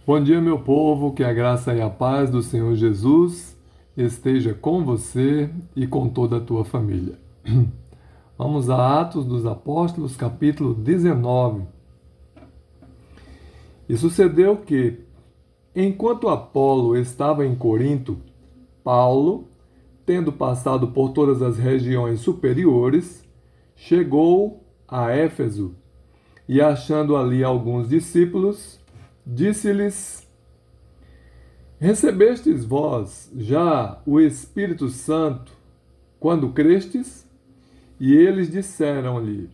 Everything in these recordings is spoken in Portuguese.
Bom dia, meu povo, que a graça e a paz do Senhor Jesus esteja com você e com toda a tua família. Vamos a Atos dos Apóstolos, capítulo 19. E sucedeu que, enquanto Apolo estava em Corinto, Paulo, tendo passado por todas as regiões superiores, chegou a Éfeso e, achando ali alguns discípulos, disse-lhes: Recebestes vós já o Espírito Santo quando crestes? E eles disseram-lhe: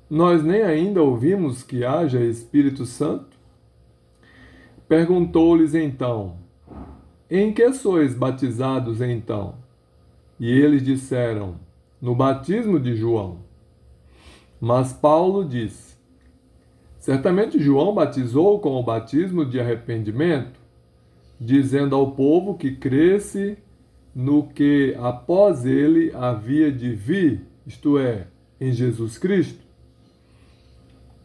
Nós nem ainda ouvimos que haja Espírito Santo? Perguntou-lhes então: Em que sois batizados então? E eles disseram: No batismo de João. Mas Paulo disse: Certamente João batizou com o batismo de arrependimento, dizendo ao povo que cresce no que após ele havia de vir, isto é, em Jesus Cristo.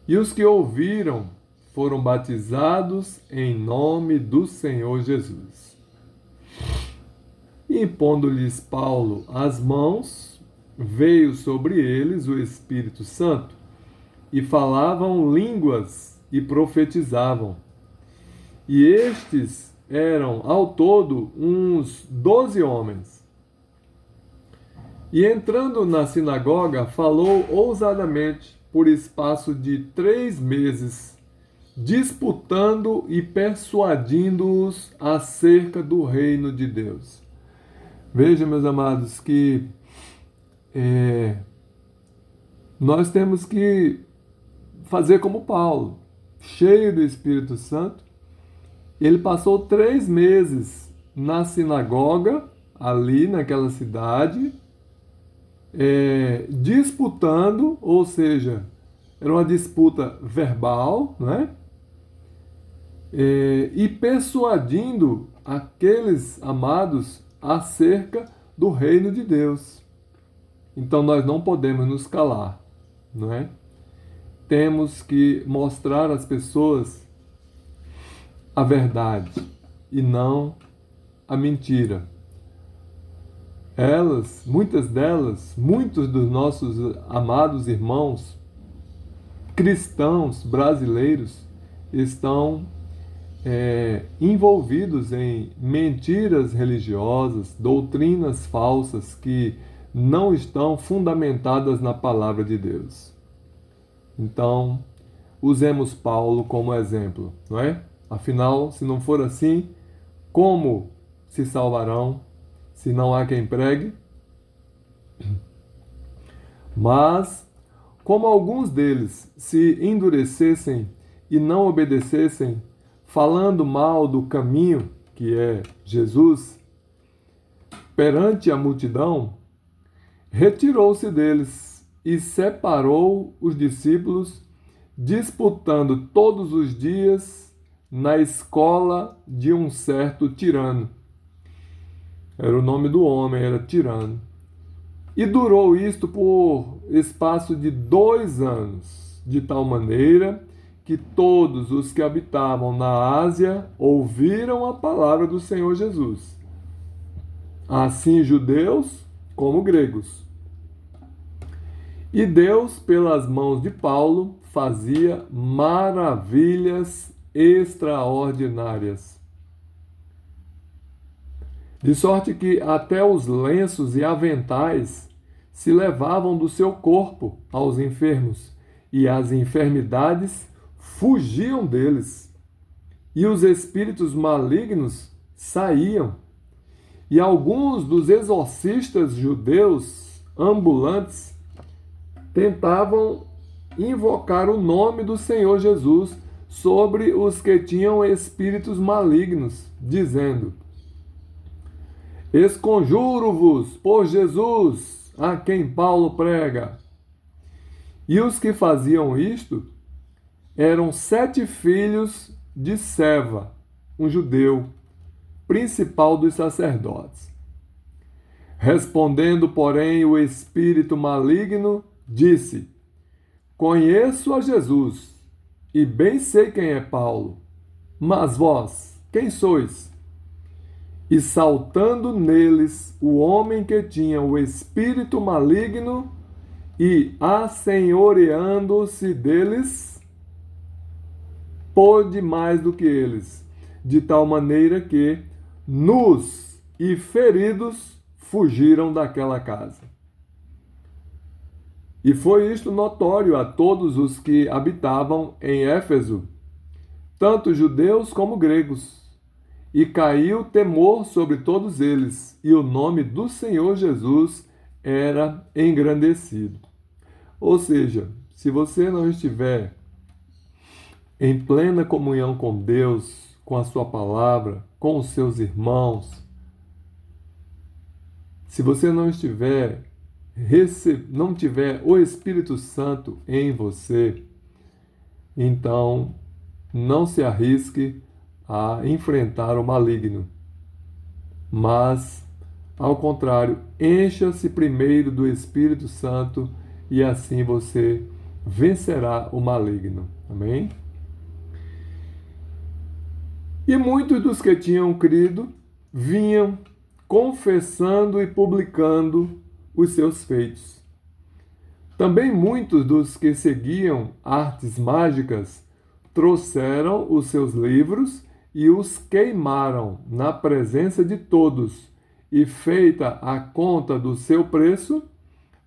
E os que ouviram foram batizados em nome do Senhor Jesus. E impondo-lhes Paulo as mãos, veio sobre eles o Espírito Santo, e falavam línguas e profetizavam. E estes eram ao todo uns 12 homens. E entrando na sinagoga, falou ousadamente por espaço de 3 meses, disputando e persuadindo-os acerca do reino de Deus. Veja, meus amados, que nós temos que fazer como Paulo, cheio do Espírito Santo. Ele passou 3 meses na sinagoga, ali naquela cidade, disputando, ou seja, era uma disputa verbal, né? E persuadindo aqueles amados acerca do reino de Deus. Então nós não podemos nos calar, não é? Temos que mostrar às pessoas a verdade e não a mentira. Muitas delas, muitos dos nossos amados irmãos cristãos brasileiros estão envolvidos em mentiras religiosas, doutrinas falsas que não estão fundamentadas na palavra de Deus. Então, usemos Paulo como exemplo, não é? Afinal, se não for assim, como se salvarão se não há quem pregue? Mas, como alguns deles se endurecessem e não obedecessem, falando mal do caminho, que é Jesus, perante a multidão, retirou-se deles e separou os discípulos, disputando todos os dias na escola de um certo tirano. Era o nome do homem, era tirano. E durou isto por espaço de 2 anos, de tal maneira que todos os que habitavam na Ásia ouviram a palavra do Senhor Jesus, assim judeus como gregos. E Deus, pelas mãos de Paulo, fazia maravilhas extraordinárias. De sorte que até os lenços e aventais se levavam do seu corpo aos enfermos, e as enfermidades fugiam deles, e os espíritos malignos saíam. E alguns dos exorcistas judeus ambulantes tentavam invocar o nome do Senhor Jesus sobre os que tinham espíritos malignos, dizendo: Esconjuro-vos por Jesus, a quem Paulo prega. E os que faziam isto eram 7 filhos de Seva, um judeu, principal dos sacerdotes. Respondendo, porém, o espírito maligno disse: Conheço a Jesus, e bem sei quem é Paulo. Mas vós, quem sois? E saltando neles o homem que tinha o espírito maligno e assenhoreando-se deles, pôde mais do que eles, de tal maneira que, nus e feridos, fugiram daquela casa. E foi isto notório a todos os que habitavam em Éfeso, tanto judeus como gregos. E caiu temor sobre todos eles, e o nome do Senhor Jesus era engrandecido. Ou seja, se você não estiver em plena comunhão com Deus, com a sua palavra, com os seus irmãos, se você não tiver o Espírito Santo em você, então não se arrisque a enfrentar o maligno. Mas, ao contrário, encha-se primeiro do Espírito Santo e assim você vencerá o maligno. Amém? E muitos dos que tinham crido vinham confessando e publicando os seus feitos. Também muitos dos que seguiam artes mágicas trouxeram os seus livros e os queimaram na presença de todos, e feita a conta do seu preço,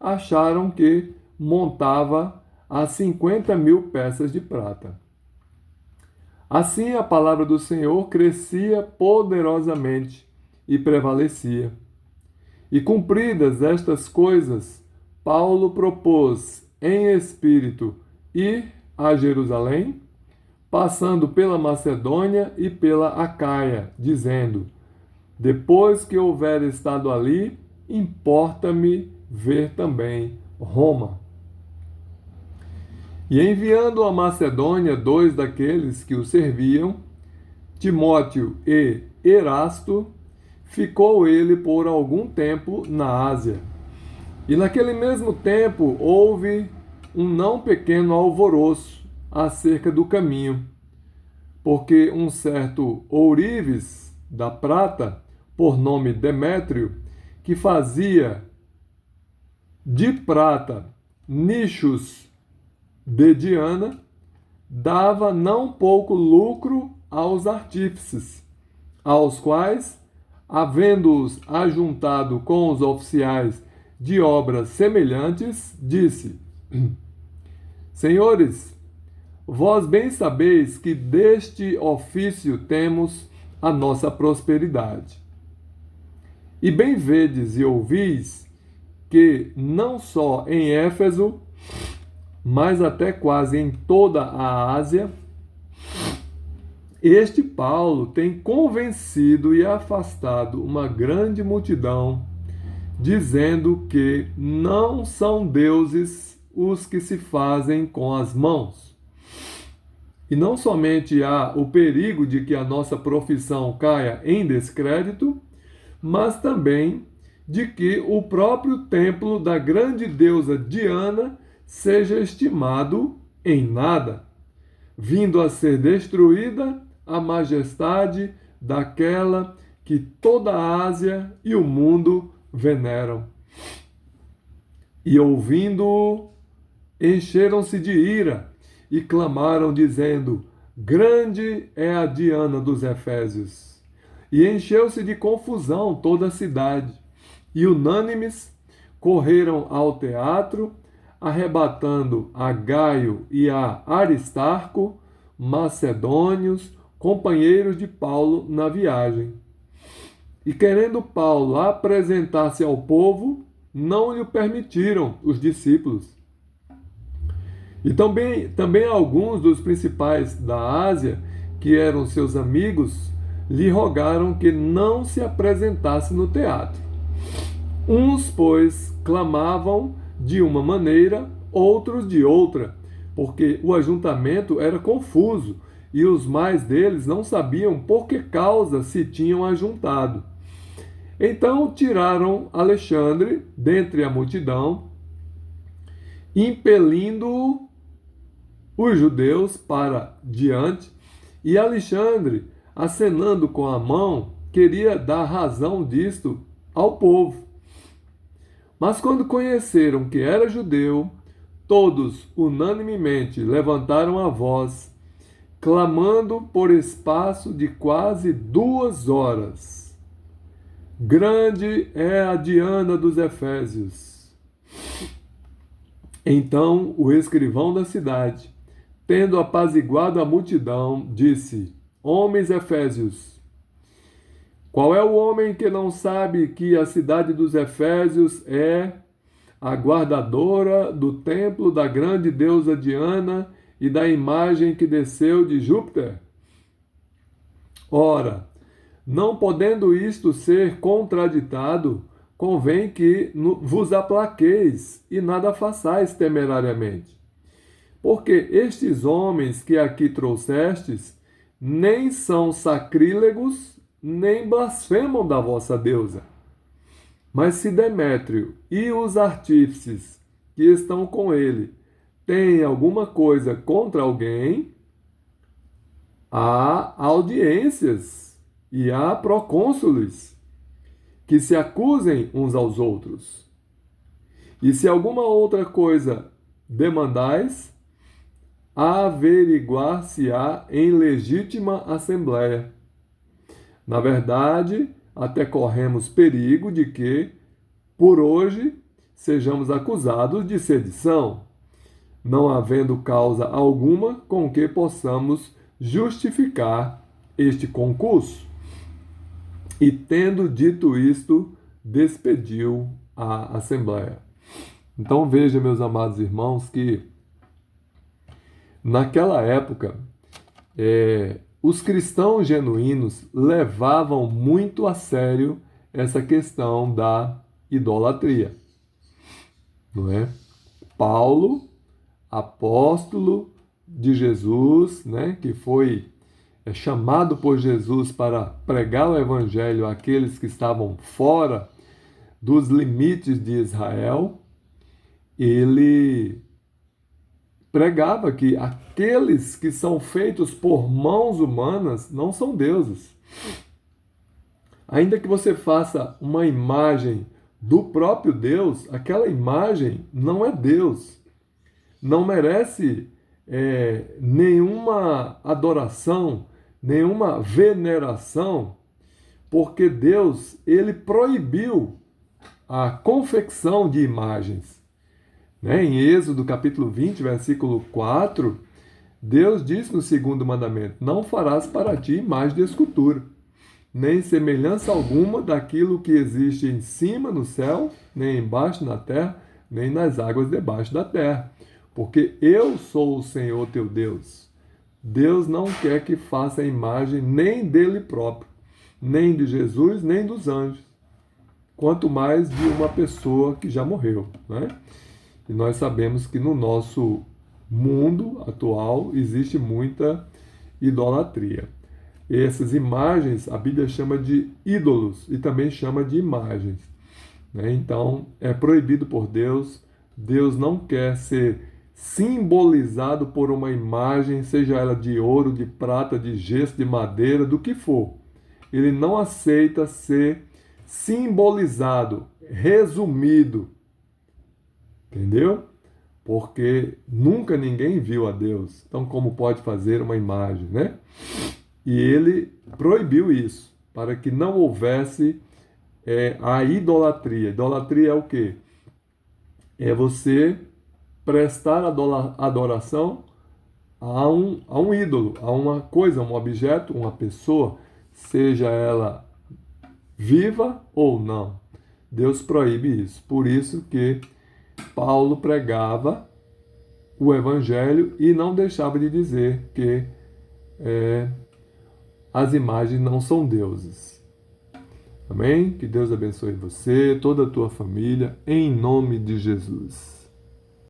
acharam que montava a 50.000 peças de prata. Assim a palavra do Senhor crescia poderosamente e prevalecia. E cumpridas estas coisas, Paulo propôs em espírito ir a Jerusalém, passando pela Macedônia e pela Acaia, dizendo: depois que houver estado ali, importa-me ver também Roma. E enviando a Macedônia 2 daqueles que o serviam, Timóteo e Erasto, ficou ele por algum tempo na Ásia. E naquele mesmo tempo houve um não pequeno alvoroço acerca do caminho, porque um certo ourives da prata, por nome Demétrio, que fazia de prata nichos de Diana, dava não pouco lucro aos artífices, aos quais, havendo-os ajuntado com os oficiais de obras semelhantes, disse: Senhores, vós bem sabeis que deste ofício temos a nossa prosperidade. E bem vedes e ouvis que não só em Éfeso, mas até quase em toda a Ásia, este Paulo tem convencido e afastado uma grande multidão, dizendo que não são deuses os que se fazem com as mãos. E não somente há o perigo de que a nossa profissão caia em descrédito, mas também de que o próprio templo da grande deusa Diana seja estimado em nada, vindo a ser destruída a majestade daquela que toda a Ásia e o mundo veneram. E ouvindo-o, encheram-se de ira e clamaram, dizendo: grande é a Diana dos Efésios. E encheu-se de confusão toda a cidade, e unânimes correram ao teatro, arrebatando a Gaio e a Aristarco, macedônios, companheiros de Paulo na viagem. E querendo Paulo apresentar-se ao povo, não lhe permitiram os discípulos. E também alguns dos principais da Ásia, que eram seus amigos, lhe rogaram que não se apresentasse no teatro. Uns, pois, clamavam de uma maneira, outros de outra, porque o ajuntamento era confuso e os mais deles não sabiam por que causa se tinham ajuntado. Então tiraram Alexandre dentre a multidão, impelindo os judeus para diante E Alexandre, acenando com a mão, queria dar razão disto ao povo. Mas quando conheceram que era judeu, todos unanimemente levantaram a voz, clamando por espaço de quase 2 horas. Grande é a Diana dos Efésios. Então o escrivão da cidade, tendo apaziguado a multidão, disse: Homens efésios, qual é o homem que não sabe que a cidade dos Efésios é a guardadora do templo da grande deusa Diana e da imagem que desceu de Júpiter? Ora, não podendo isto ser contraditado, convém que vos aplaqueis e nada façais temerariamente. Porque estes homens que aqui trouxestes nem são sacrílegos, nem blasfemam da vossa deusa. Mas se Demétrio e os artífices que estão com ele têm alguma coisa contra alguém, há audiências e há procônsules que se acusem uns aos outros. E se alguma outra coisa demandais, averiguar-se-á em legítima assembléia. Na verdade, até corremos perigo de que, por hoje, sejamos acusados de sedição, não havendo causa alguma com que possamos justificar este concurso. E tendo dito isto, despediu a assembleia. Então veja, meus amados irmãos, que naquela época, os cristãos genuínos levavam muito a sério essa questão da idolatria, não é? Paulo, apóstolo de Jesus, né, que foi chamado por Jesus para pregar o evangelho àqueles que estavam fora dos limites de Israel, ele pregava que aqueles que são feitos por mãos humanas não são deuses. Ainda que você faça uma imagem do próprio Deus, aquela imagem não é Deus. Não merece nenhuma adoração, nenhuma veneração, porque Deus, ele proibiu a confecção de imagens. Né? Em Êxodo capítulo 20, versículo 4, Deus diz no segundo mandamento: não farás para ti imagem de escultura, nem semelhança alguma daquilo que existe em cima no céu, nem embaixo na terra, nem nas águas debaixo da terra. Porque eu sou o Senhor teu Deus. Deus não quer que faça a imagem nem dele próprio, nem de Jesus, nem dos anjos, quanto mais de uma pessoa que já morreu, né? E nós sabemos que no nosso mundo atual existe muita idolatria. Essas imagens a Bíblia chama de ídolos e também chama de imagens, né? Então é proibido por Deus. Deus não quer ser simbolizado por uma imagem, seja ela de ouro, de prata, de gesso, de madeira, do que for. Ele não aceita ser simbolizado, resumido. Entendeu? Porque nunca ninguém viu a Deus. Então, como pode fazer uma imagem, né? E ele proibiu isso, para que não houvesse a idolatria. Idolatria é o quê? É você prestar adoração a um ídolo, a uma coisa, um objeto, uma pessoa, seja ela viva ou não. Deus proíbe isso. Por isso que Paulo pregava o evangelho e não deixava de dizer que as imagens não são deuses. Amém? Que Deus abençoe você, toda a tua família, em nome de Jesus.